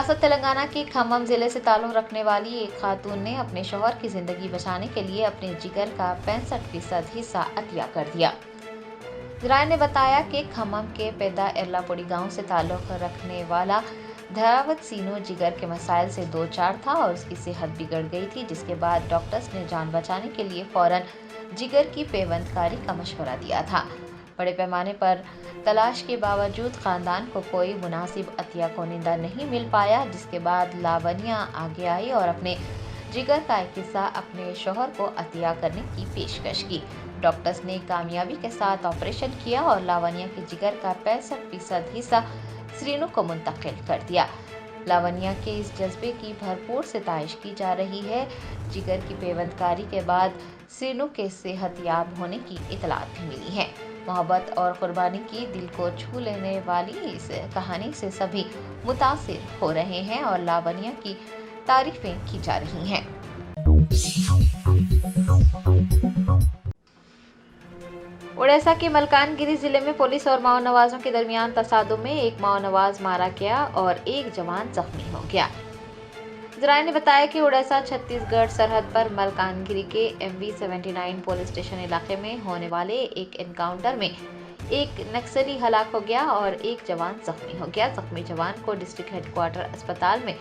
रियासत तेलंगाना के खम्मम जिले से ताल्लुक़ रखने वाली एक खातून ने अपने शौहर की जिंदगी बचाने के लिए अपने जिगर का 65% हिस्सा अतिया कर दिया। जराये ने बताया कि खम्मम के पेदा एर्लापुड़ी गांव से ताल्लुक़ रखने वाला धरावत सीनो जिगर के मसाइल से दो चार था और उसकी सेहत बिगड़ गई थी, जिसके बाद डॉक्टर्स ने जान बचाने के लिए फौरन जिगर की पेवंदकारी का मशवरा दिया था। बड़े पैमाने पर तलाश के बावजूद खानदान को कोई मुनासिब अतिया कोनिंदा नहीं मिल पाया, जिसके बाद लावनिया आगे आई और अपने जिगर का एक हिस्सा अपने शौहर को अतिया करने की पेशकश की। डॉक्टर्स ने कामयाबी के साथ ऑपरेशन किया और लावनिया के जिगर का 65% हिस्सा श्रीनु को मुंतकिल कर दिया। लावनिया के इस जज्बे की भरपूर सिताइश की जा रही है। जिगर की पेवंदकारी के बाद श्रीनु के सेहतयाब होने की इतलात भी मिली है। मोहब्बत और कुर्बानी की दिल को छू लेने वाली इस कहानी से सभी मुतासिर हो रहे हैं और लावनिया की तारीफें की जा रही हैं। ओडिशा के मलकानगिरी जिले में पुलिस और माओ नवाजों के दरमियान तसादुम में एक माओ नवाज मारा गया और एक जवान जख्मी हो गया। जराये ने बताया कि ओडिशा छत्तीसगढ़ सरहद पर मलकानगिरी के MV 79 पुलिस स्टेशन इलाके में होने वाले एक एनकाउंटर में एक नक्सली हलाक हो गया और एक जवान जख्मी हो गया। जख्मी जवान को डिस्ट्रिक्ट हेडक्वार्टर अस्पताल में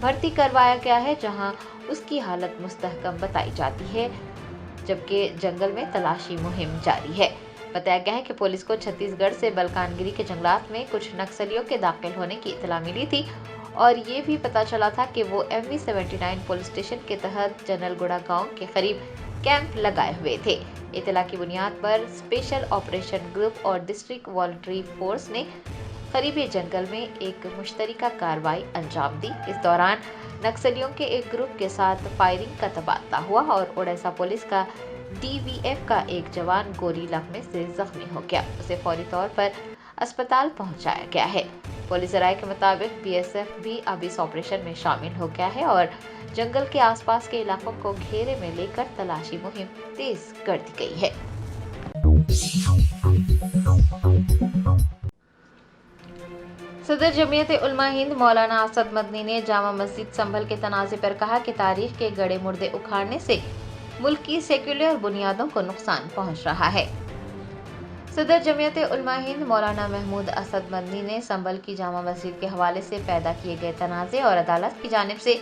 भर्ती करवाया गया है, जहां उसकी हालत मुस्तहकम बताई जाती है, जबकि जंगल में तलाशी मुहिम जारी है। बताया गया है कि पुलिस को छत्तीसगढ़ से मलकानगिरी के जंगलात में कुछ नक्सलियों के दाखिल होने की इतला मिली थी और ये भी पता चला था कि वो MV 79 पुलिस स्टेशन के तहत जनरलगुड़ा गांव के करीब कैंप लगाए हुए थे। इतला की बुनियाद पर स्पेशल ऑपरेशन ग्रुप और डिस्ट्रिक्ट वॉलंटरी फोर्स ने करीबी जंगल में एक मुश्तरका कार्रवाई अंजाम दी। इस दौरान नक्सलियों के एक ग्रुप के साथ फायरिंग का तबादला हुआ और ओडिशा पुलिस का DVF का एक जवान गोली लगने से जख्मी हो गया। उसे फौरी तौर पर अस्पताल पहुंचाया गया है। पुलिस राय के मुताबिक BSF भी अब इस ऑपरेशन में शामिल हो गया है और जंगल के आसपास के इलाकों को घेरे में लेकर तलाशी मुहिम तेज कर दी गई है। सदर जमीयत उलमा हिंद मौलाना असद मदनी ने जामा मस्जिद संभल के तनाज़े पर कहा कि तारीख के गड़े मुर्दे उखाड़ने से मुल्क की सेक्युलर बुनियादों को नुकसान पहुंच रहा है। सदर जमीयत उलमा हिंद मौलाना महमूद असद मदनी ने संभल की जामा मस्जिद के हवाले से पैदा किए गए तनाज़े और अदालत की जानिब से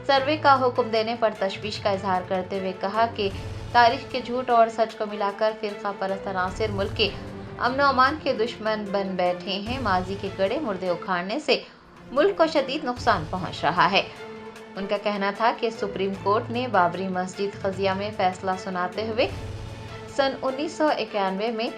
सर्वे का हुक्म देने पर तशवीश का इजहार करते हुए कहा कि तारीख के झूठ और सच को मिलाकर फिरका परस्त अनासिर मुल्क के अमन अमान के दुश्मन बन बैठे हैं। माजी के गड़े मुर्दे उखाड़ने से मुल्क को शदीद नुकसान पहुंच रहा है। उनका कहना था कि सुप्रीम कोर्ट ने बाबरी मस्जिद क़ज़िया में फैसला सुनाते हुए सन 1991 में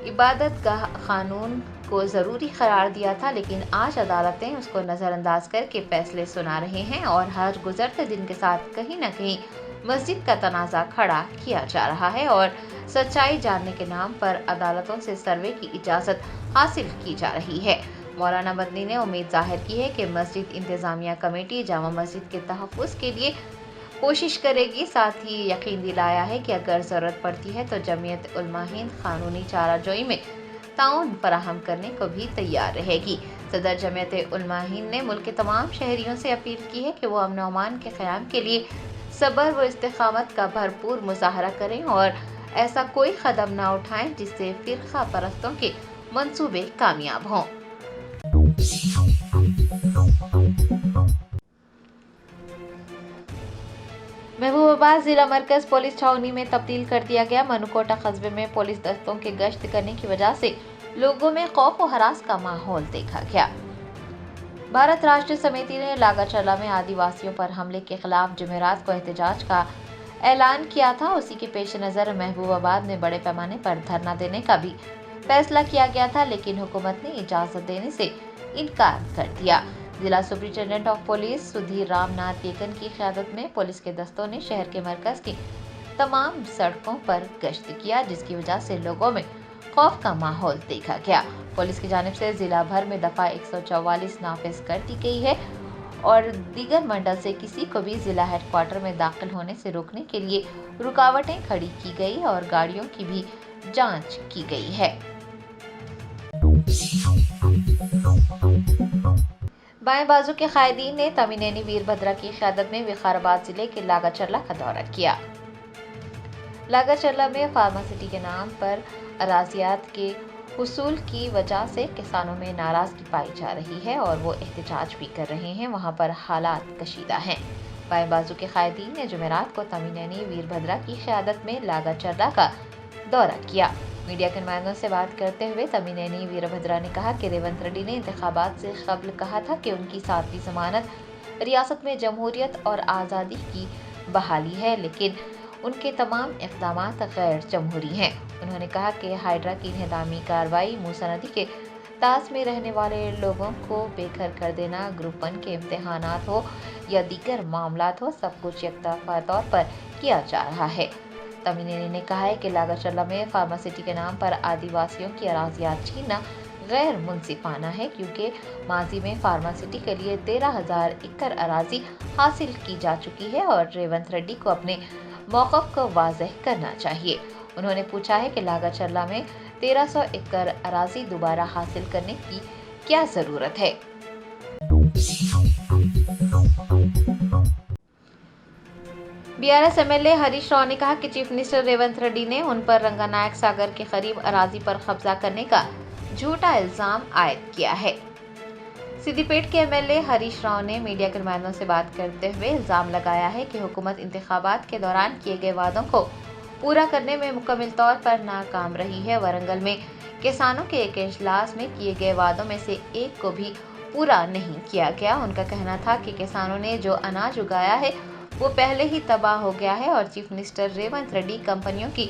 इबादत गाह कानून को ज़रूरी करार दिया था, लेकिन आज अदालतें उसको नज़रअंदाज करके फैसले सुना रहे हैं और हर गुजरते दिन के साथ कहीं न कहीं मस्जिद का तनाज़ा खड़ा किया जा रहा है और सच्चाई जानने के नाम पर अदालतों से सर्वे की इजाज़त हासिल की जा रही है। मौलाना मदनी ने उम्मीद जाहिर की है कि मस्जिद इंतज़ामिया कमेटी जामा मस्जिद के तहफ़्फ़ुज़ के लिए कोशिश करेगी। साथ ही यकीन दिलाया है कि अगर ज़रूरत पड़ती है तो जमीयत उलमा हिंद कानूनी चाराजोई में ताउन फराहम करने को भी तैयार रहेगी। सदर जमीयत उलमा हिंद ने मुल्क के तमाम शहरियों से अपील की है कि वो अमन अमान के क़याम के लिए सब्र व इस्तिक़ामत का भरपूर मुज़ाहरा करें और ऐसा कोई कदम न उठाएं जिससे फ़िरक़ा परस्तों के मंसूबे कामयाब हों। महबूबाबाद जिला मरकज पुलिस छावनी में तब्दील कर दिया गया। मनुकोटा कस्बे में पुलिस दस्तों के गश्त करने की वजह से लोगों में खौफ और हरास का माहौल देखा गया। भारत राष्ट्र समिति ने लागाचला में आदिवासियों पर हमले के खिलाफ जुमेरात को एहतजाज का ऐलान किया था। उसी के पेश नज़र महबूबाबाद में बड़े पैमाने पर धरना देने का भी फैसला किया गया था, लेकिन हुकूमत ने इजाज़त देने से इनकार कर दिया। जिला superintendent of police Sudhir Ramnath Kekan की क़यादत में पुलिस के दस्तों ने शहर के मरकज़ की तमाम सड़कों पर गश्त किया, जिसकी वजह से लोगों में खौफ का माहौल देखा गया। पुलिस की जानिब से जिला भर में दफ़ा 144 नाफिज कर दी गई है और दीगर मंडल से किसी को भी जिला हेडक्वार्टर में दाखिल होने से रोकने के लिए रुकावटें खड़ी की गई और गाड़ियों की भी जांच की गई है। बाएं बाजू के कायदीन ने तमीनेनी वीरभद्रा की क़यादत में विकाराबाद जिले के लागाचर्ला का दौरा किया। लागाचर्ला में फार्मासिटी के नाम पर अराजियात के हुसूल की वजह से किसानों में नाराजगी पाई जा रही है और वो एहतजाज भी कर रहे हैं। वहां पर हालात कशीदा हैं। बाएं बाजू के कायदीन ने जुमेरात को तमीनेनी वीरभद्रा की क़यादत में लागाचर्ला का दौरा किया। मीडिया के नुमाइंदों से बात करते हुए तमीनेनी वीरभद्रा ने कहा कि रेवंत रेड्डी ने इंतखाबात से कबल कहा था कि उनकी 7वीं ज़मानत रियासत में जमहूरियत और आज़ादी की बहाली है, लेकिन उनके तमाम इक़दामात गैर जमहूरी हैं। उन्होंने कहा कि हाइड्रा की इंहदामी कार्रवाई, मूसा नदी के तास में रहने वाले लोगों को बेघर कर देना, ग्रुप 1 के इम्तहानात हो या दीगर मामलात हो, सब कुछ यकतरफा तौर पर किया जा रहा है। तमीनेनी ने कहा है कि लागाचर्ला में फार्मासिटी के नाम पर आदिवासियों की अराजियात छीनना गैर मुनसिफाना है, क्योंकि माजी में फार्मासिटी के लिए 13,000 एकड़ अराजी हासिल की जा चुकी है और रेवंत रेड्डी को अपने मौक़िफ़ को वाज़ेह करना चाहिए। उन्होंने पूछा है कि लागाचर्ला में 1300 एकड़ अराजी दोबारा हासिल करने की क्या ज़रूरत है। बीआरएस एमएलए हरीश राव ने कहा कि चीफ मिनिस्टर रेवंत रेड्डी ने उन पर रंगानायक सागर के करीब अराजी पर कब्जा करने का झूठा इल्जाम आयद किया है। सिद्दीपेट के एमएलए हरीश राव ने मीडिया के नुमाइंदों से बात करते हुए इल्जाम लगाया है कि हुकूमत इंतखाबात के दौरान किए गए वादों को पूरा करने में मुकम्मल तौर पर नाकाम रही है। वरंगल में किसानों के एक इजलास में किए गए वादों में से एक को भी पूरा नहीं किया गया। उनका कहना था कि किसानों ने जो अनाज उगाया है वो पहले ही तबाह हो गया है और चीफ मिनिस्टर रेवंत रेड्डी कंपनियों की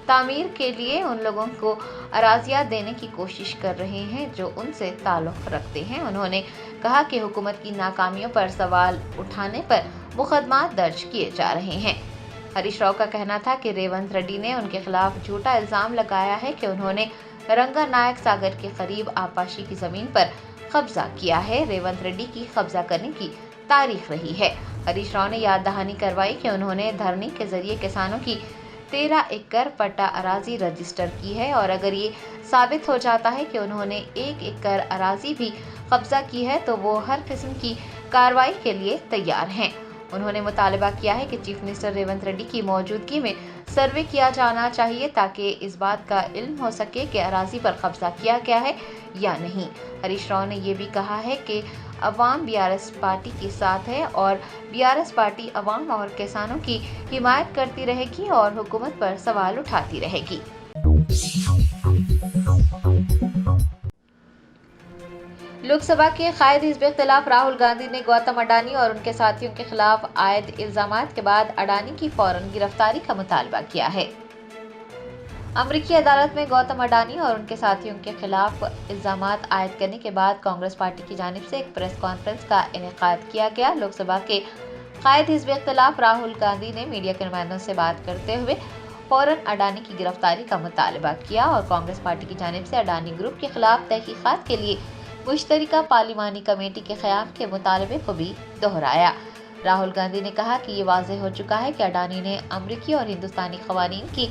तामीर के लिए उन लोगों को अराजियात देने की कोशिश कर रहे हैं जो उनसे ताल्लुक़ रखते हैं। उन्होंने कहा कि हुकूमत की नाकामियों पर सवाल उठाने पर मुकदमात दर्ज किए जा रहे हैं। हरीश राव का कहना था कि रेवंत रेड्डी ने उनके खिलाफ झूठा इल्जाम लगाया है कि उन्होंने रंगानायक सागर के करीब आपाशी की ज़मीन पर कब्जा किया है। रेवंत रेड्डी की कब्जा करने की तारीख रही है। हरीश राव ने याद दहानी करवाई कि उन्होंने धरनी के जरिए किसानों की 13 एकड़ पट्टा अराजी रजिस्टर की है और अगर ये साबित हो जाता है कि उन्होंने 1 एकड़ अराजी भी कब्जा की है तो वो हर किस्म की कार्रवाई के लिए तैयार हैं। उन्होंने मुतालबा किया है कि चीफ मिनिस्टर रेवंत रेड्डी की मौजूदगी में सर्वे किया जाना चाहिए ताकि इस बात का इल्म हो सके कि अराजी पर कब्जा किया गया है या नहीं। हरीश राव ने ये भी कहा है कि अवाम बीआरएस पार्टी के साथ है और बीआरएस पार्टी अवाम और किसानों की हिमायत करती रहेगी और हुकूमत पर सवाल उठाती रहेगी। लोकसभा के कायद हिज़्ब इख्तिलाफ राहुल गांधी ने गौतम अडानी और उनके साथियों के खिलाफ आयद इल्जामात के बाद अडानी की फौरन गिरफ्तारी का मुतालबा किया है। अमरीकी अदालत में गौतम अडानी और उनके साथियों के खिलाफ इल्जामात आयद करने के बाद कांग्रेस पार्टी की जानिब से एक प्रेस कॉन्फ्रेंस का इनेकाद किया गया। लोकसभा के कायद हिज़्ब इख्तिलाफ राहुल गांधी ने मीडिया के नुमाइंदों से बात करते हुए फौरन अडानी की गिरफ्तारी का मुतालबा किया और कांग्रेस पार्टी की जानिब से अडानी ग्रुप के खिलाफ तहकीकात के लिए मुश्तरका पार्लिमानी कमेटी के क़याम के मुतालबे को भी दोहराया। राहुल गांधी ने कहा कि ये वाज़ेह हो चुका है कि अडानी ने अमरीकी और हिंदुस्तानी क़वानीन की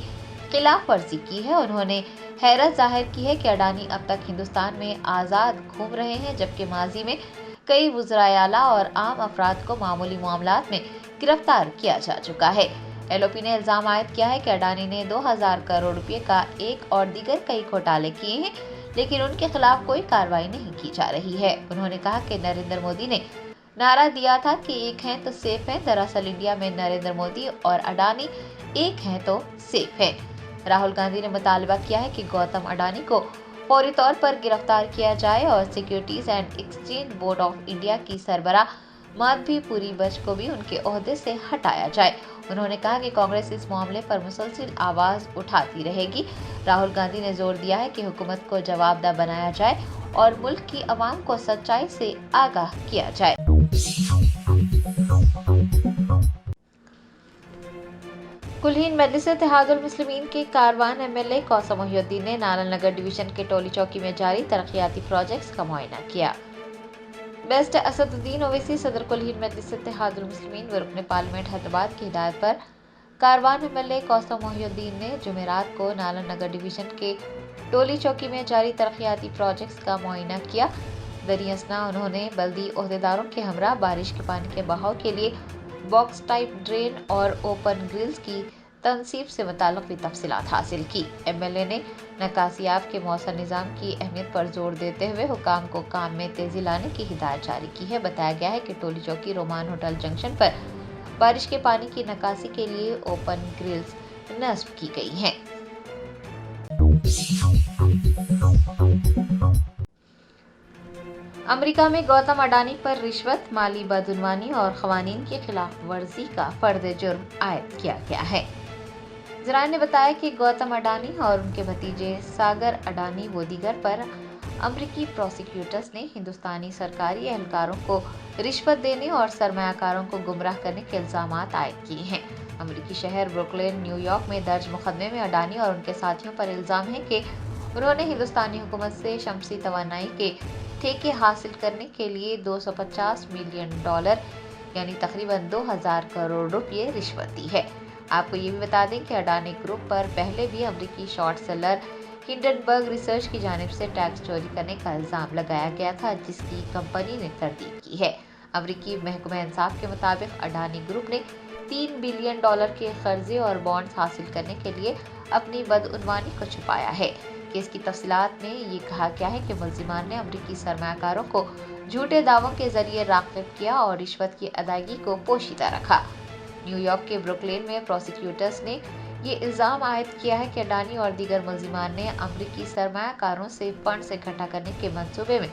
खिलाफ वर्जी की है। उन्होंने हैरत जाहिर की है कि अडानी अब तक हिंदुस्तान में आज़ाद घूम रहे हैं, जबकि माजी में कई वज़राए आला और आम अफराद को मामूली मामलात में गिरफ्तार किया जा चुका है। एलओपी ने इल्ज़ाम आयद किया है कि अडानी ने 2000 करोड़ रुपये का एक और दीगर कई घोटाले किए हैं, लेकिन उनके खिलाफ कोई कार्रवाई नहीं की जा रही है। उन्होंने कहा कि नरेंद्र मोदी ने नारा दिया था कि एक हैं तो सेफ हैं। दरअसल इंडिया में नरेंद्र मोदी और अडानी एक हैं तो सेफ हैं। राहुल गांधी ने मुतालबा किया है कि गौतम अडानी को फौरी तौर पर गिरफ्तार किया जाए और securities and exchange board of India की सरबराह माधवीपुरी बच को भी उनके ओहदे से हटाया जाए। उन्होंने कहा कि कांग्रेस इस मामले पर मुसलसल आवाज़ उठाती रहेगी। राहुल गांधी ने जोर दिया है कि हुकूमत को जवाबदेह बनाया जाए और मुल्क की अवाम को सच्चाई से आगाह किया जाए। कुलहीन मजलिस इत्तेहादुल मुस्लिमीन के कारवान एमएलए कौसम मोहिउद्दीन ने नालन नगर डिवीजन के टोली चौकी में जारी तरक्याती प्रोजेक्ट्स का मुआयना किया। बेस्ट असदुद्दीन ओवैसी सदर कुलहीन मजलिस इत्तेहादुल मुस्लिमीन व रुकन पार्लियामेंट हैदराबाद की हिदायत पर कारवान एमएलए कौसम मोहिउद्दीन ने जुमेरात को नालन नगर डिवीजन के टोली चौकी में जारी तरक्याती प्रोजेक्ट्स का मुआयना किया। दरी असना उन्होंने बल्दी ओहदेदारों के हमरा बारिश के पानी के बहाव के लिए बॉक्स टाइप ड्रेन और ओपन ग्रिल्स की तनसीब से मुताल्लिक़ भी तफसीलात हासिल की। MLA ने नकासियाब के मौसर निज़ाम की अहमियत पर जोर देते हुए हुकाम को काम में तेज़ी लाने की हिदायत जारी की है। बताया गया है कि टोली चौकी रोमान होटल जंक्शन पर बारिश के पानी की नकासी के लिए ओपन ग्रिल्स नस्ब की गई हैं। अमेरिका में गौतम अडानी पर रिश्वत, माली बदउनवानी और क़वानीन की खिलाफ वर्जी का फर्द जुर्म आयद किया गया है। ज़राए ने बताया कि गौतम अडानी और उनके भतीजे सागर अडानी व दीगर पर अमरीकी प्रोसिक्यूटर्स ने हिंदुस्तानी सरकारी एहलकारों को रिश्वत देने और सरमायाकारों को गुमराह करने के इल्ज़ाम आयद किए हैं। अमरीकी शहर ब्रुकलिन, न्यूयॉर्क में दर्ज मुकदमे में अडानी और उनके साथियों पर इल्ज़ाम है कि उन्होंने हिंदुस्तानी हुकूमत से शमसी तवानाई के ठेके हासिल करने के लिए $250 मिलियन यानी तकरीबन 2000 करोड़ रुपये रिश्वत दी है। आपको ये भी बता दें कि अडानी ग्रुप पर पहले भी अमरीकी शॉर्ट सेलर हिंडनबर्ग रिसर्च की जानिब से टैक्स चोरी करने का इल्ज़ाम लगाया गया था, जिसकी कंपनी ने तरदीद की है। अमरीकी महकमा इंसाफ के मुताबिक अडानी ग्रुप ने $3 बिलियन के कर्जे और बॉन्ड्स हासिल करने के लिए अपनी बदउनवानी को छुपाया है। केस की तफसीलात में ये कहा गया है कि मुल्जिमान ने अमरीकी सरमायाकारों को झूठे दावों के जरिए राग़िब किया और रिश्वत की अदायगी को पोशीदा रखा। न्यूयॉर्क के ब्रुकलिन में प्रोसिक्यूटर्स ने ये इल्ज़ाम आयद किया है कि अडानी और दीगर मुल्जिमान ने अमरीकी सरमायाकारों से फंड्स इकट्ठा करने के मंसूबे में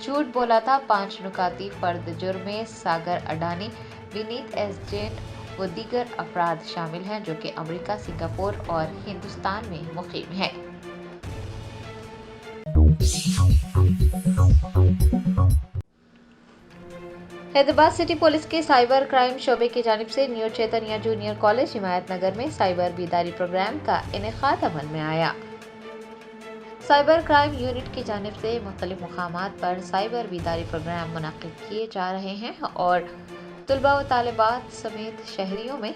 झूठ बोला था। 5 नुकाती फर्द जुर्म में सागर अडानी, विनीत एस जैन व दीगर अफराद शामिल हैं जो कि अमरीका, सिंगापुर और हिंदुस्तान में मुकीम हैं। हैदराबाद सिटी पुलिस के साइबर क्राइम शोबे की जानिब से न्यू चैतन्य जूनियर कॉलेज हिमायत नगर में साइबर बेदारी प्रोग्राम का इनेकाद अमल में आया। साइबर क्राइम यूनिट की जानिब से मुख्तलिफ मुकामात पर साइबर बेदारी प्रोग्राम मुनक्किद किए जा रहे हैं और तुलबा व तालिबात समेत शहरियों में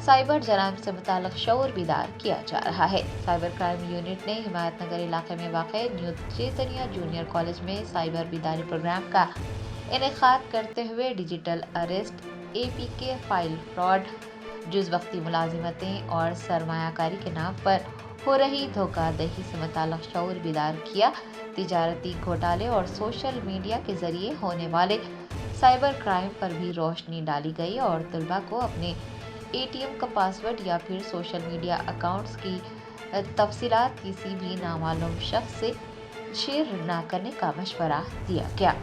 साइबर जराइम से मुताल्लिक़ शऊर बेदार किया जा रहा है। साइबर क्राइम यूनिट ने हिमायत नगर इलाके में वाक़े न्यू चैतन्य जूनियर कॉलेज में साइबर बेदारी प्रोग्राम का इनेकाद करते हुए digital arrest, APK file fraud, जुज़ वक्ती मुलाजिमतें और सरमायाकारी के नाम पर हो रही धोखाधड़ी से मुताल्लिक़ शऊर बेदार किया। तिजारती घोटाले और सोशल मीडिया के ज़रिए होने वाले साइबर क्राइम पर भी रोशनी डाली गई और तलबा को अपने ATM का पासवर्ड या फिर सोशल मीडिया अकाउंट्स की तफसीलात किसी भी नामालूम शख्स से शेयर न करने का मशवरा दिया गया।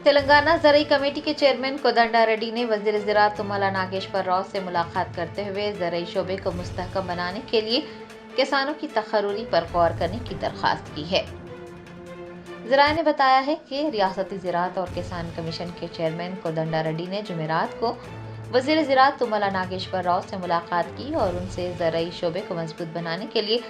तेलंगाना ज़राई कमेटी के चेयरमैन कोदंडा रेड्डी ने वज़ीर ज़राअत तुम्मला नागेश्वर राव से मुलाकात करते हुए ज़राई शोबे को मुस्तहकम बनाने के लिए किसानों की तक़र्रुरी पर गौर करने की दरख्वास्त की है। ज़राए ने बताया है कि रियासती ज़राअत और किसान कमीशन के चेयरमैन कोदंडा रेड्डी ने जुमेरात को वज़ीर ज़राअत तुम्मला नागेश्वर राव से मुलाकात की और उनसे ज़राई शोबे को मजबूत बनाने के लिए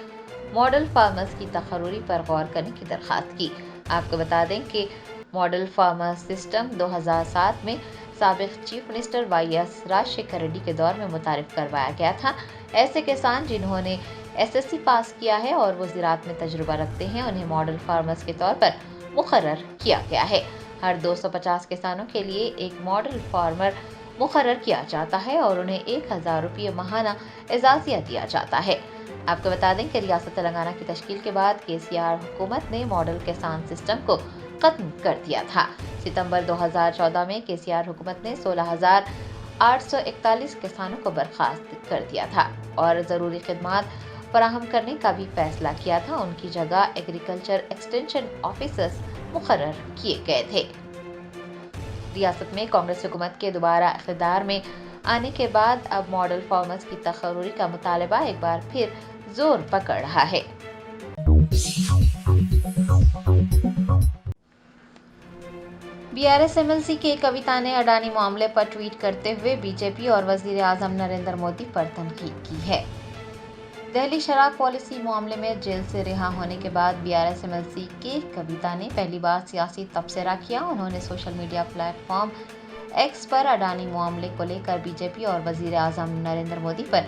मॉडल फार्मर्स की तक़र्रुरी पर गौर करने की दरख्वास्त की। आपको बता दें कि मॉडल फार्मर्स सिस्टम 2007 में साबिक़ chief minister YS Rajasekhar Reddy के दौर में मुतारिफ करवाया गया था। ऐसे किसान जिन्होंने SSC पास किया है और वो ज़राअत में तजुर्बा रखते हैं, उन्हें मॉडल फार्मर्स के तौर पर मुकर्रर किया गया है। हर 250 किसानों के लिए एक मॉडल फार्मर मुकर्रर किया जाता है और उन्हें 1000 रुपये माहाना एजाज़िया दिया जाता है। आपको बता दें कि रियासत तेलंगाना की तश्कील के बाद KCR हुकूमत ने मॉडल किसान सिस्टम को खत्म कर दिया था। सितंबर 2014 में KCR हुकूमत ने 16,841 किसानों को बर्खास्त कर दिया था और ज़रूरी खिदमात फराहम करने का भी फैसला किया था। उनकी जगह एग्रीकल्चर एक्सटेंशन ऑफिसर्स मुकर्रर किए गए थे। रियासत में कांग्रेस हुकूमत के दोबारा इक़्तिदार में आने के बाद अब मॉडल फार्मर्स की तक़र्रुरी का मुतालबा एक बार फिर जोर पकड़ रहा है। BRS MLC के कविता ने अडानी मामले पर ट्वीट करते हुए बीजेपी और वज़ीर आज़म नरेंद्र मोदी पर तनकीद की है। दिल्ली शराब पॉलिसी मामले में जेल से रिहा होने के बाद BRS MLC के कविता ने पहली बार सियासी तबसरा किया। उन्होंने सोशल मीडिया प्लेटफॉर्म X पर अडानी मामले को लेकर बीजेपी और वज़ीर आज़म नरेंद्र मोदी पर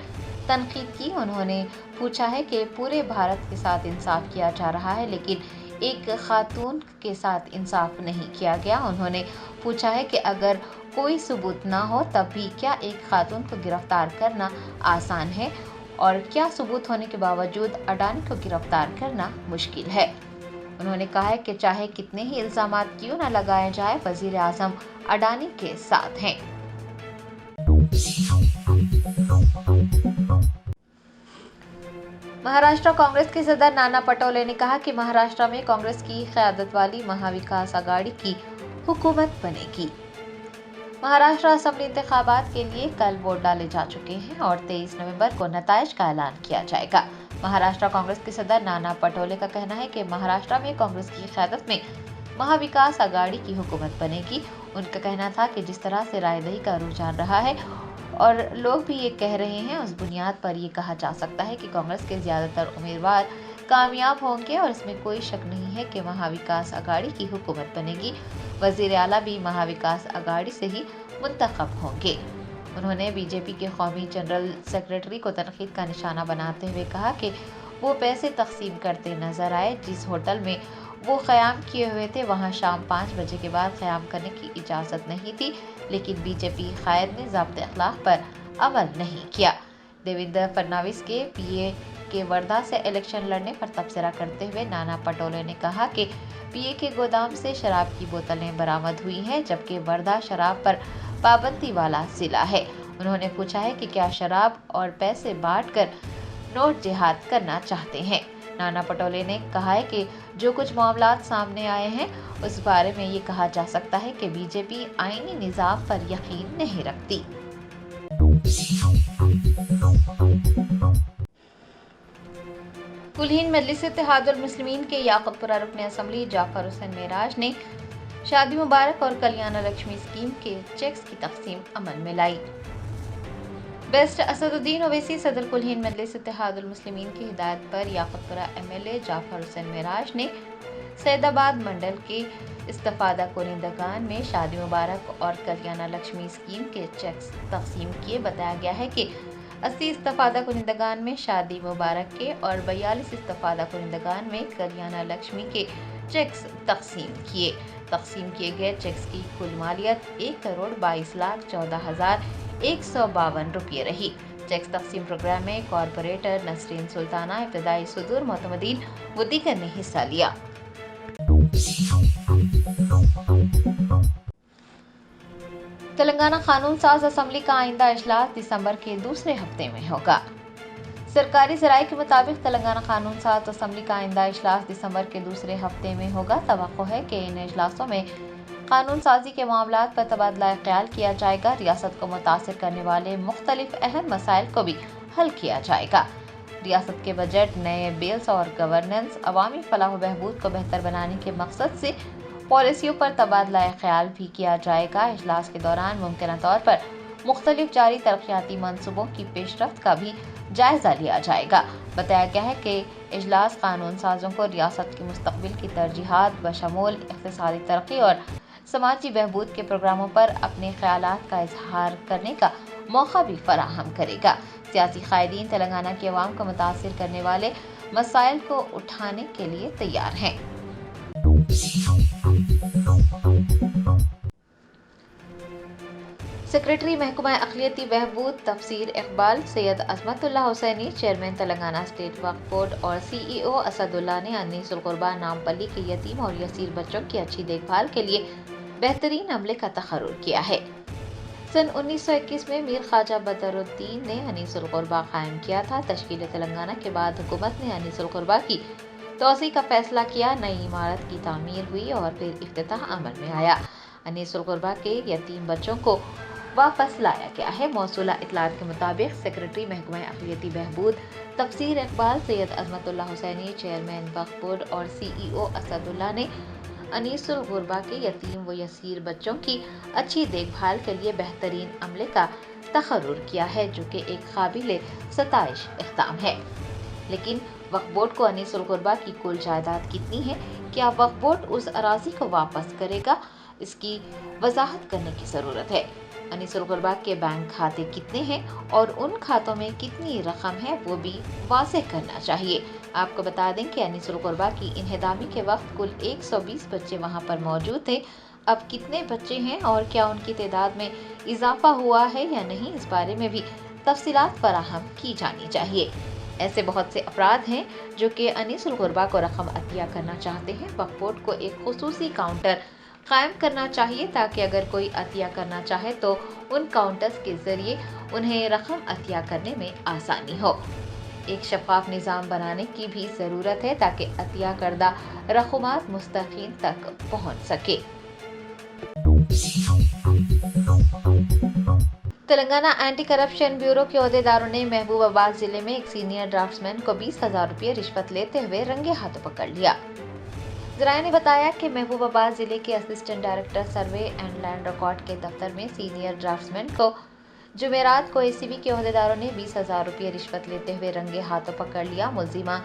तनकीद की। उन्होंने पूछा है कि पूरे भारत के साथ इंसाफ किया जा रहा है, लेकिन एक खातून के साथ इंसाफ नहीं किया गया। उन्होंने पूछा है कि अगर कोई सबूत ना हो तब भी क्या एक खातून को गिरफ्तार करना आसान है, और क्या सबूत होने के बावजूद अडानी को गिरफ्तार करना मुश्किल है। उन्होंने कहा है कि चाहे कितने ही इल्जामात क्यों न लगाए जाए, वजीर आजम अडानी के साथ हैं। महाराष्ट्र कांग्रेस के सदर नाना पटोले ने कहा कि महाराष्ट्र में कांग्रेस की क़यादत वाली महाविकास आघाड़ी की हुकूमत बनेगी। महाराष्ट्र असेंबली इंतखाबात के लिए कल वोट डाले जा चुके हैं और 23 नवंबर को नताइज का ऐलान किया जाएगा। महाराष्ट्र कांग्रेस के सदर नाना पटोले का कहना है कि महाराष्ट्र में कांग्रेस की क़यादत में महाविकास आघाड़ी की हुकूमत बनेगी। उनका कहना था कि जिस तरह से रायदही का रुझान रहा है और लोग भी ये कह रहे हैं, उस बुनियाद पर ये कहा जा सकता है कि कांग्रेस के ज़्यादातर उम्मीदवार कामयाब होंगे और इसमें कोई शक नहीं है कि महाविकास आघाड़ी की हुकूमत बनेगी। वज़ीर आला भी महाविकास आघाड़ी से ही मुंतखब होंगे। उन्होंने बीजेपी के कौमी जनरल सेक्रेटरी को तनकीद का निशाना बनाते हुए कहा कि वो पैसे तकसीम करते नजर आए। जिस होटल में वो क़याम किए हुए थे वहाँ शाम 5 बजे के बाद क़याम करने की इजाज़त नहीं थी, लेकिन बीजेपी कायद ने ज़ाब्ते अखलाक पर अमल नहीं किया। देवेंद्र फडणवीस के पीए के वर्धा से इलेक्शन लड़ने पर तबसरा करते हुए नाना पटोले ने कहा कि पीए के गोदाम से शराब की बोतलें बरामद हुई हैं, जबकि वर्धा शराब पर पाबंदी वाला जिला है। उन्होंने पूछा है कि क्या शराब और पैसे बांटकर नोट जिहाद करना चाहते हैं। नाना पटोले ने कहा है कि जो कुछ मामलात सामने आए हैं उस बारे में ये कहा जा सकता है कि बीजेपी आईनी निज़ाम पर यकीन नहीं रखती। कुलहीन मजलिस इत्तेहादुल मुस्लिमीन के याकूतपुरा रुकन असम्बली जाफर हुसैन मेराज ने शादी मुबारक और कल्याण लक्ष्मी स्कीम के चेक्स की तकसीम अमल में लाई। बेस्ट असदुद्दीन ओवैसी सदर कुलहीन मजलिस इत्तेहादुल मुस्लिमीन की हिदायत पर याकूतपुरा एमएलए जाफर हुसैन मेराज ने सैदाबाद मंडल के इस्तिफादा कुनिंदगान में शादी मुबारक और कल्याण लक्ष्मी स्कीम के चेक्स तकसीम किए। बताया गया है कि 80 इस्तिफादा कुनिंदगान में शादी मुबारक के और 42 इस्तिफादा कुनिंदगान में कल्याण लक्ष्मी के चेक्स तकसीम किए गए चेक्स की कुल मालियत 1,22,14,152 रुपये रही। चेक्स तकसीम प्रोग्राम में कॉरपोरेटर नसरीन सुल्ताना, इब्तदाई सदूर मोहतमदीन व दीगर ने हिस्सा लिया। तेलंगाना कानून साज असम्बली का आइंदा इजलास दिसंबर के दूसरे हफ्ते में होगा। सरकारी ज़राए के मुताबिक तेलंगाना कानून साज असम्बली का आइंदा इजलास दिसंबर के दूसरे हफ्ते में होगा। तवक्को है कि इन इजलासों में कानून साजी के मामलात पर तबादला ख्याल किया जाएगा। रियासत को मुतासिर करने वाले मुख्तलिफ अहम मसाइल को भी हल किया जाएगा। रियासत के बजट, नए बिल्स और गवर्नेंस, अवामी फलाह व बहबूद को बेहतर बनाने के मकसद से पॉलिसियों पर तबादला ख्याल भी किया जाएगा। इजलास के दौरान मुमकिन तौर पर मुख्तलिफ जारी तरक्याती मंसूबों की पेशरफ्त का भी जायजा लिया जाएगा। बताया गया है कि इजलास कानून साजों को रियासत की मुस्तकबिल की तरजीहात बशमूल इक़्तिसादी तरक्की और समाजी बहबूद के प्रोग्रामों पर अपने ख्यालात का इजहार करने का मौका भी फराहम करेगा। सियासी कायदीन तेलंगाना की अवाम को मुतासिर करने वाले मसाइल को उठाने के लिए तैयार हैं। सेक्रेटरी महकमा अक़लियती बहबूद तफसीर इकबाल सैयद अज़मतुल्लाह हुसैनी, चेयरमैन तेलंगाना स्टेट वक्फ बोर्ड और CEO असदुल्ला ने अनीसुल क़ुरबा नामपल्ली के यतीम और यसीर बच्चों की अच्छी देखभाल के लिए बेहतरीन अमले का तखर्रुर किया है। सन 1921 में मीर ख्वाजा बदरुद्दीन ने अनीसुल क़ुरबा कायम किया था। तश्कील तेलंगाना के बाद हुकूमत ने अनीसुल क़ुरबा की तोसी का फैसला किया। नई इमारत की तामीर हुई और फिर इफ्तिताह अमल में आया। अनीसुल क़ुरबा के यतीम बच्चों को वापस लाया गया है। मौसूला इतलात के मुताबिक सेक्रेटरी महकमा अक़लियती बहबूद तफसीर इकबाल सैयद अज़मतुल्लाह हुसैनी, चेयरमैन वक्फ बोर्ड और CEO असदुल्ला ने अनीसुल क़ुरबा के यतीम व यसीर बच्चों की अच्छी देखभाल के लिए बेहतरीन अमले का तखर्रुर किया है, जो कि एक काबिल सताइश इक़दाम है। लेकिन वक्फ बोर्ड को अनीसुल क़ुरबा की कुल जायदाद कितनी है, क्या वक्फ बोर्ड उस अराज़ी को वापस करेगा, इसकी वजाहत करने की ज़रूरत है। انیس الغربا کے بینک کھاتے کتنے ہیں اور ان کھاتوں میں کتنی رقم ہے وہ بھی واضح کرنا چاہیے۔ آپ کو بتا دیں کہ انیس الغربا کی انہدامی کے وقت کل 120 بچے وہاں پر موجود تھے۔ اب کتنے بچے ہیں اور کیا ان کی تعداد میں اضافہ ہوا ہے یا نہیں، اس بارے میں بھی تفصیلات فراہم کی جانی چاہیے۔ ایسے بہت سے افراد ہیں جو کہ انیس الغربا کو رقم عطیہ کرنا چاہتے ہیں۔ وقف بورڈ کو ایک خصوصی کاؤنٹر قائم کرنا چاہیے تاکہ اگر کوئی عطیہ کرنا چاہے تو ان کاؤنٹرز کے ذریعے انہیں رقم عطیہ کرنے میں آسانی ہو۔ ایک شفاف نظام بنانے کی بھی ضرورت ہے تاکہ عطیہ کردہ رقومات مستحقین تک پہنچ سکے۔ تلنگانہ اینٹی کرپشن بیورو کے عہدیداروں نے محبوب آباد ضلع میں ایک سینئر ڈرافٹسمین کو 20,000 روپے رشوت لیتے ہوئے رنگے ہاتھوں پکڑ لیا۔ ذرائع نے بتایا کہ محبوب آباد ضلع کے assistant director survey and land record کے دفتر میں سینئر ڈرافٹسمین کو جمعرات کو ACB کے عہدیداروں نے 20,000 روپے رشوت لیتے ہوئے رنگے ہاتھوں پکڑ لیا۔ ملزمہ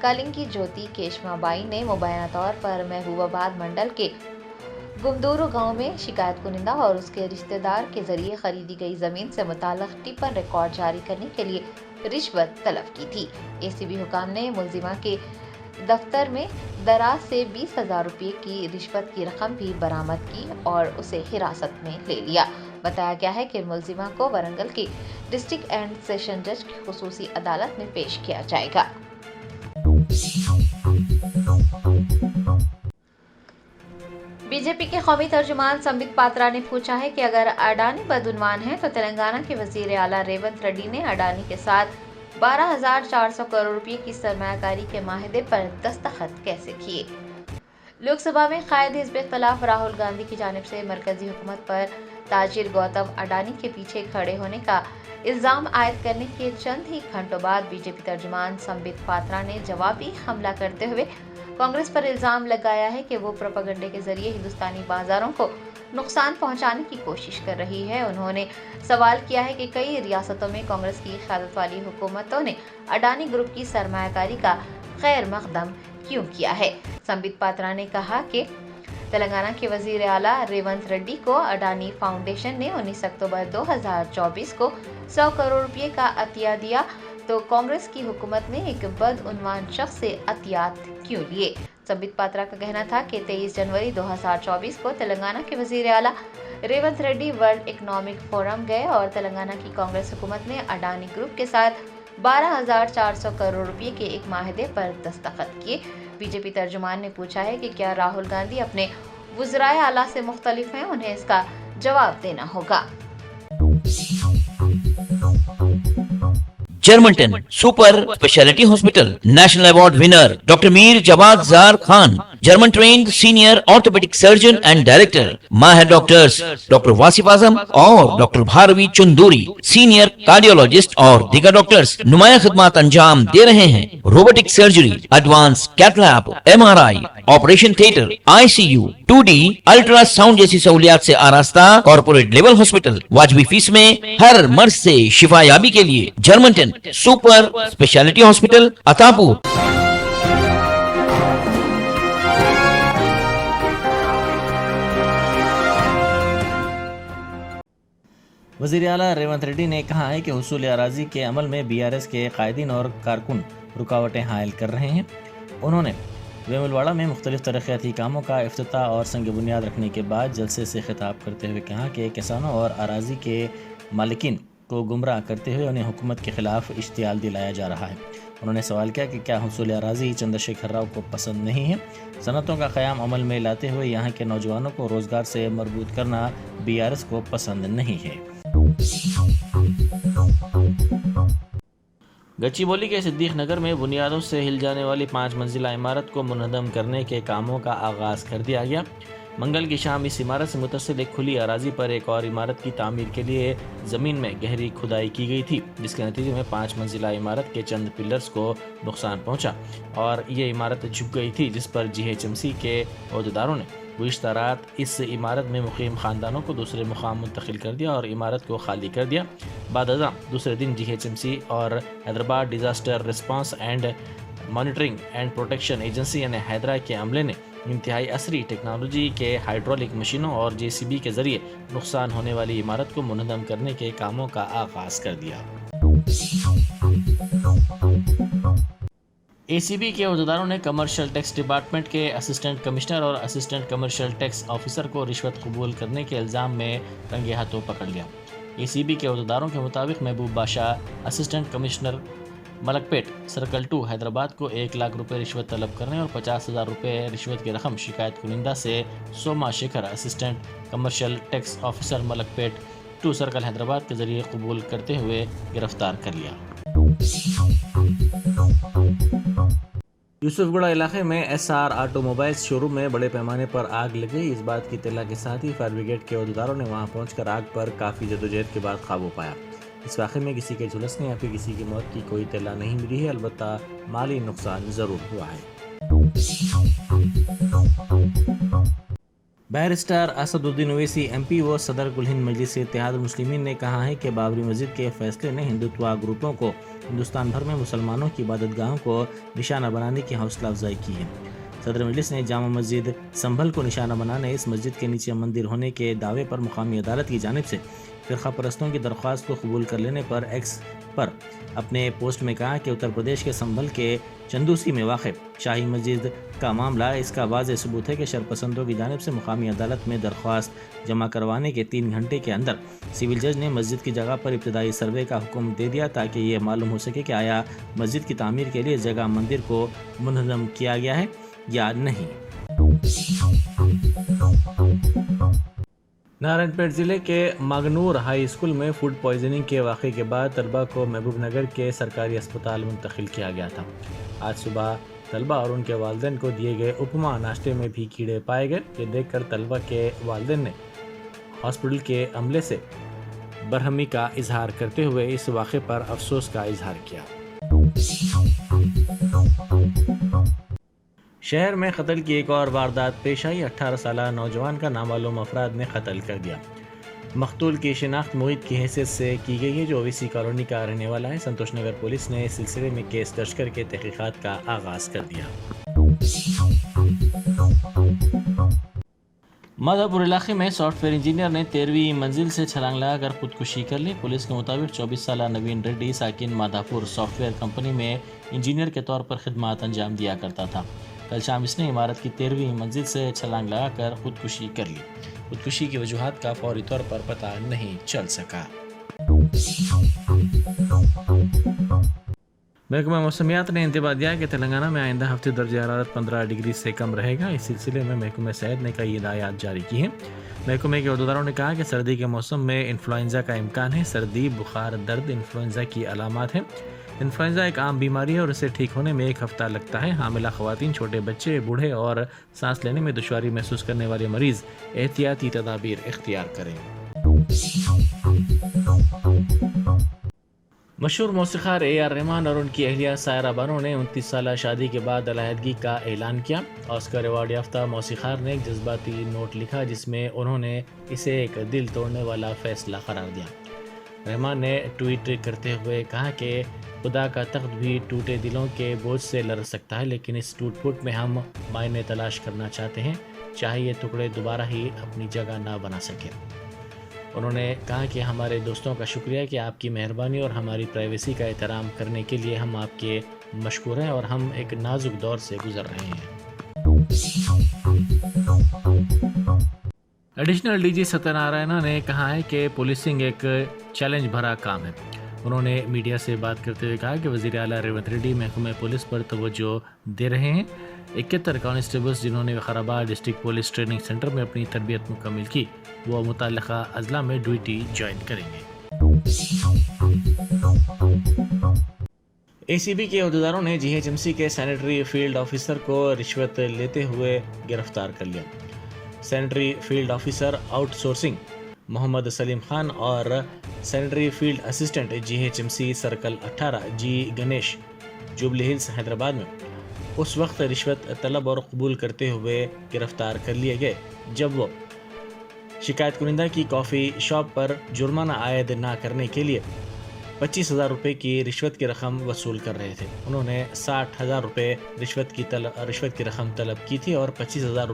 کالنکی جوتی کیشما بائی نے مبینہ طور پر محبوب آباد منڈل کے گمدورو گاؤں میں شکایت کنندہ اور اس کے رشتہ دار کے ذریعے خریدی گئی زمین سے متعلق ٹپن ریکارڈ جاری کرنے کے لیے رشوت طلب کی تھی۔ ACB حکام نے ملزمہ کے دفتر میں دراز سے 20,000 روپے کی رشوت کی رقم بھی برآمد کی اور اسے حراست میں لے لیا۔ بتایا گیا ہے کہ ملزمہ کو ورنگل کی ڈسٹرکٹ اینڈ سیشن جج کی خصوصی عدالت میں پیش کیا جائے گا۔ بی جے پی کے قومی ترجمان سمبت پاترا نے پوچھا ہے کہ اگر اڈانی بدعنوان ہے تو تلنگانہ کے وزیر اعلیٰ ریونت ریڈی نے اڈانی کے ساتھ 12,400 کروڑ روپے کی سرمایہ کاری کے معاہدے پر دستخط کیسے کیے؟ لوک سبھا میں قائد حزب اختلاف راہل گاندھی کی جانب سے مرکزی حکومت پر تاجر گوتم اڈانی کے پیچھے کھڑے ہونے کا الزام عائد کرنے کے چند ہی گھنٹوں بعد بی جے پی ترجمان سمبت پاترا نے جوابی حملہ کرتے ہوئے کانگریس پر الزام لگایا ہے کہ وہ پروپیگنڈے کے ذریعے ہندوستانی بازاروں کو نقصان پہنچانے کی کوشش کر رہی ہے۔ انہوں نے سوال کیا ہے کہ کئی ریاستوں میں کانگریس کی قیادت والی حکومتوں نے اڈانی گروپ کی سرمایہ کاری کا خیر مقدم کیوں کیا ہے۔ سمبت پاترا نے کہا کہ تلنگانہ کے وزیر اعلیٰ ریونت ریڈی کو اڈانی فاؤنڈیشن نے 19 اکتوبر 2024 کو 100 کروڑ روپے کا عطیہ دیا تو کانگریس کی حکومت نے ایک بدعنوان شخص سے عطیات کیوں لیے؟ سمبت پاترا کا کہنا تھا کہ 23 جنوری 2024 کو تلنگانہ کے وزیر اعلیٰ Revanth Reddy world economic forum گئے اور تلنگانہ کی کانگریس حکومت نے اڈانی گروپ کے ساتھ 12,400 کروڑ روپے کے ایک معاہدے پر دستخط کیے۔ بی جے پی ترجمان نے پوچھا ہے کہ کیا راہل گاندھی اپنے وزرائے اعلیٰ سے مختلف ہیں؟ انہیں اس کا جواب دینا ہوگا۔ Germanten super speciality hospital national award winner doctor Mir Jawad Zar Khan, German trained senior orthopaedic surgeon and director, ماہر ڈاکٹرز ڈاکٹر واصف اعظم اور doctor Bharavi Chanduri, senior cardiologist اور دیگر ڈاکٹرز نمایاں خدمات انجام دے رہے ہیں۔ Robotic surgery, advance cath lab, MRI، operation theatre, ICU، 2D ultrasound جیسی سہولیات سے آراستہ کارپوریٹ لیول ہاسپٹل، واجبی فیس میں ہر مرض سے شفا یابی کے لیے جرمنٹن سپر اسپیشلٹی ہاسپٹل عطاپور۔ وزیر اعلیٰ ریونت ریڈی نے کہا ہے کہ حصول اراضی کے عمل میں BRS کے قائدین اور کارکن رکاوٹیں حائل کر رہے ہیں۔ انہوں نے ویملواڑہ میں مختلف ترقیاتی کاموں کا افتتاح اور سنگ بنیاد رکھنے کے بعد جلسے سے خطاب کرتے ہوئے کہا کہ کسانوں اور اراضی کے مالکین کو گمراہ کرتے ہوئے انہیں حکومت کے خلاف اشتعال دلایا جا رہا ہے۔ انہوں نے سوال کیا کہ کیا حصول اراضی چندرشیکھر راؤ کو پسند نہیں ہے؟ صنعتوں کا قیام عمل میں لاتے ہوئے یہاں کے نوجوانوں کو روزگار سے مربوط کرنا BRS کو پسند نہیں ہے۔ گچی بولی کے صدیق نگر میں بنیادوں سے ہل جانے والی 5 منزلہ عمارت کو منہدم کرنے کے کاموں کا آغاز کر دیا گیا۔ منگل کی شام اس عمارت سے متصل ایک کھلی اراضی پر ایک اور عمارت کی تعمیر کے لیے زمین میں گہری کھدائی کی گئی تھی، جس کے نتیجے میں 5 منزلہ عمارت کے چند پلرز کو نقصان پہنچا اور یہ عمارت جھک گئی تھی، جس پر GHMC کے عہدیداروں نے گزشتہ رات اس عمارت میں مقیم خاندانوں کو دوسرے مقام منتقل کر دیا اور عمارت کو خالی کر دیا۔ بعد ازاں دوسرے دن GHMC اور Hyderabad disaster response and monitoring and protection agency یعنی ہیدرا کے عملے نے انتہائی عصری ٹیکنالوجی کے ہائیڈرولک مشینوں اور JCB کے ذریعے نقصان ہونے والی عمارت کو منہدم کرنے کے کاموں کا آغاز کر دیا۔ ACB کے عہدیداروں نے کمرشل ٹیکس ڈپارٹمنٹ کے اسسٹنٹ کمشنر اور اسسٹنٹ کمرشل ٹیکس آفیسر کو رشوت قبول کرنے کے الزام میں رنگے ہاتھوں پکڑ لیا۔ ACB کے عہدیداروں کے مطابق محبوب بادشاہ اسسٹنٹ کمشنر ملک پیٹ سرکل 2 حیدرآباد کو 1 لاکھ روپے رشوت طلب کرنے اور 50,000 روپے رشوت کی رقم شکایت کنندہ سے Soma Shekhar assistant commercial tax officer Malakpet 2 circle Hyderabad کے ذریعے قبول کرتے ہوئے گرفتار کر لیا۔ یوسف گڑھ علاقے میں SR آٹو موبائلز شو روم میں بڑے پیمانے پر آگ لگ گئی۔ اس بات کی اطلاع کے ساتھ ہی فائر بریگیڈ کے عہدیداروں نے وہاں پہنچ کر آگ پر کافی جدوجہد کے بعد قابو پایا۔ اس واقعے میں کسی کے جھلسنے یا پھر کسی کی موت کی کوئی اطلاع نہیں ملی ہے، البتہ مالی نقصان ضرور ہوا ہے۔ بیرسٹر اسد الدین اویسی MP و صدر کل ہند مجلس اتحاد المسلمین نے کہا ہے کہ بابری مسجد کے فیصلے نے ہندوتوا گروپوں کو ہندوستان بھر میں مسلمانوں کی عبادت گاہوں کو نشانہ بنانے کی حوصلہ افزائی کی ہے۔ صدر مجلس نے جامع مسجد سنبھل کو نشانہ بنانے اس مسجد کے نیچے مندر ہونے کے دعوے پر مقامی عدالت کی جانب سے فرقہ پرستوں کی درخواست کو قبول کر لینے پر ایکس پر اپنے پوسٹ میں کہا کہ اتر پردیش کے سنبھل کے چندوسی میں واقع شاہی مسجد کا معاملہ اس کا واضح ثبوت ہے کہ شرپسندوں کی جانب سے مقامی عدالت میں درخواست جمع کروانے کے 3 گھنٹے کے اندر سول جج نے مسجد کی جگہ پر ابتدائی سروے کا حکم دے دیا تاکہ یہ معلوم ہو سکے کہ آیا مسجد کی تعمیر کے لیے جگہ مندر کو منہدم کیا گیا ہے یا نہیں۔ نارائن پیٹ ضلع کے ماگنور ہائی اسکول میں فوڈ پوائزننگ کے واقعے کے بعد طلبہ کو محبوب نگر کے سرکاری اسپتال منتقل کیا گیا تھا۔ آج صبح طلبہ اور ان کے والدین کو دیے گئے اپما ناشتے میں بھی کیڑے پائے گئے۔ یہ دیکھ کر طلبہ کے والدین نے ہاسپٹل کے عملے سے برہمی کا اظہار کرتے ہوئے اس واقعے پر افسوس کا اظہار کیا۔ شہر میں قتل کی ایک اور واردات پیش آئی۔ 18 سالہ نوجوان کا نامعلوم افراد نے قتل کر دیا۔ مقتول کی شناخت محیط کی حیثیت سے کی گئی ہے جو اویسی کالونی کا رہنے والا ہے۔ سنتوش نگر پولیس نے اس سلسلے میں کیس درج کر کے تحقیقات کا آغاز کر دیا۔ مادھا پور علاقے میں سافٹ ویئر انجینئر نے 13ویں منزل سے چھلانگ لگا کر خودکشی کر لی۔ پولیس کے مطابق 24 سالہ نوین ریڈی ساکن مادھا پور سافٹ ویئر کمپنی میں انجینئر کے طور پر خدمات انجام دیا کرتا تھا۔ کل شام اس نے عمارت کی 13ویں منزل سے چھلانگ لگا کر خودکشی کر لی۔ خودکشی کی وجوہات کا فوری طور پر پتہ نہیں چل سکا۔ محکمہ موسمیات نے انتباہ دیا کہ تلنگانہ میں آئندہ ہفتے درجہ حرارت 15 ڈگری سے کم رہے گا۔ اس سلسلے میں محکمہ صحت نے کئی ہدایات جاری کی ہیں۔ محکمے کے عہدیداروں نے کہا کہ سردی کے موسم میں انفلوئنزا کا امکان ہے۔ سردی، بخار، درد انفلوئنزا کی علامات ہیں۔ انفلوئنزا ایک عام بیماری ہے اور اسے ٹھیک ہونے میں 1 ہفتہ لگتا ہے۔ حاملہ خواتین، چھوٹے بچے، بوڑھے اور سانس لینے میں دشواری محسوس کرنے والے مریض احتیاطی تدابیر اختیار کریں۔ مشہور موسیقار AR رحمان اور ان کی اہلیہ سائرہ بانو نے 29 سالہ شادی کے بعد علیحدگی کا اعلان کیا۔ آسکر ایوارڈ یافتہ موسیقار نے ایک جذباتی نوٹ لکھا جس میں انہوں نے اسے ایک دل توڑنے والا فیصلہ قرار دیا۔ رحمان نے ٹویٹ کرتے ہوئے کہا کہ خدا کا تخت بھی ٹوٹے دلوں کے بوجھ سے لرز سکتا ہے، لیکن اس ٹوٹ پھوٹ میں ہم معنی تلاش کرنا چاہتے ہیں، چاہے یہ ٹکڑے دوبارہ ہی اپنی جگہ نہ بنا سکے۔ انہوں نے کہا کہ ہمارے دوستوں کا شکریہ کہ آپ کی مہربانی اور ہماری پرائیویسی کا احترام کرنے کے لیے ہم آپ کے مشکور ہیں اور ہم ایک نازک دور سے گزر رہے ہیں۔ ایڈیشنل DG ستیہ نارائنا نے کہا ہے کہ پولیسنگ ایک چیلنج بھرا کام ہے۔ انہوں نے میڈیا سے بات کرتے ہوئے کہا کہ وزیر اعلیٰ ریونت ریڈی محکمہ پولیس پر توجہ دے رہے ہیں۔ 71 کانسٹیبلز جنہوں نے Vikarabad district police training centre میں اپنی تربیت مکمل کی، وہ متعلقہ اضلاع میں ڈیوٹی جوائن کریں گے۔ ACB کے عہدیداروں نے GHMC کے سینیٹری فیلڈ آفیسر کو رشوت لیتے ہوئے گرفتار کر لیا۔ Sanitary field officer outsourcing Mohammad Salim Khan اور sanitary field assistant GHMC circle 18 G Ganesh Jubilee Hills Hyderabad میں اس وقت رشوت طلب اور قبول کرتے ہوئے گرفتار کر لیے گئے جب وہ شکایت کنندہ کی کافی شاپ پر جرمانہ عائد نہ کرنے کے لیے 25,000 روپے کی رشوت کی رقم وصول کر رہے تھے. انہوں نے 60,000 روپے رشوت کی رقم طلب کی تھی اور 25,000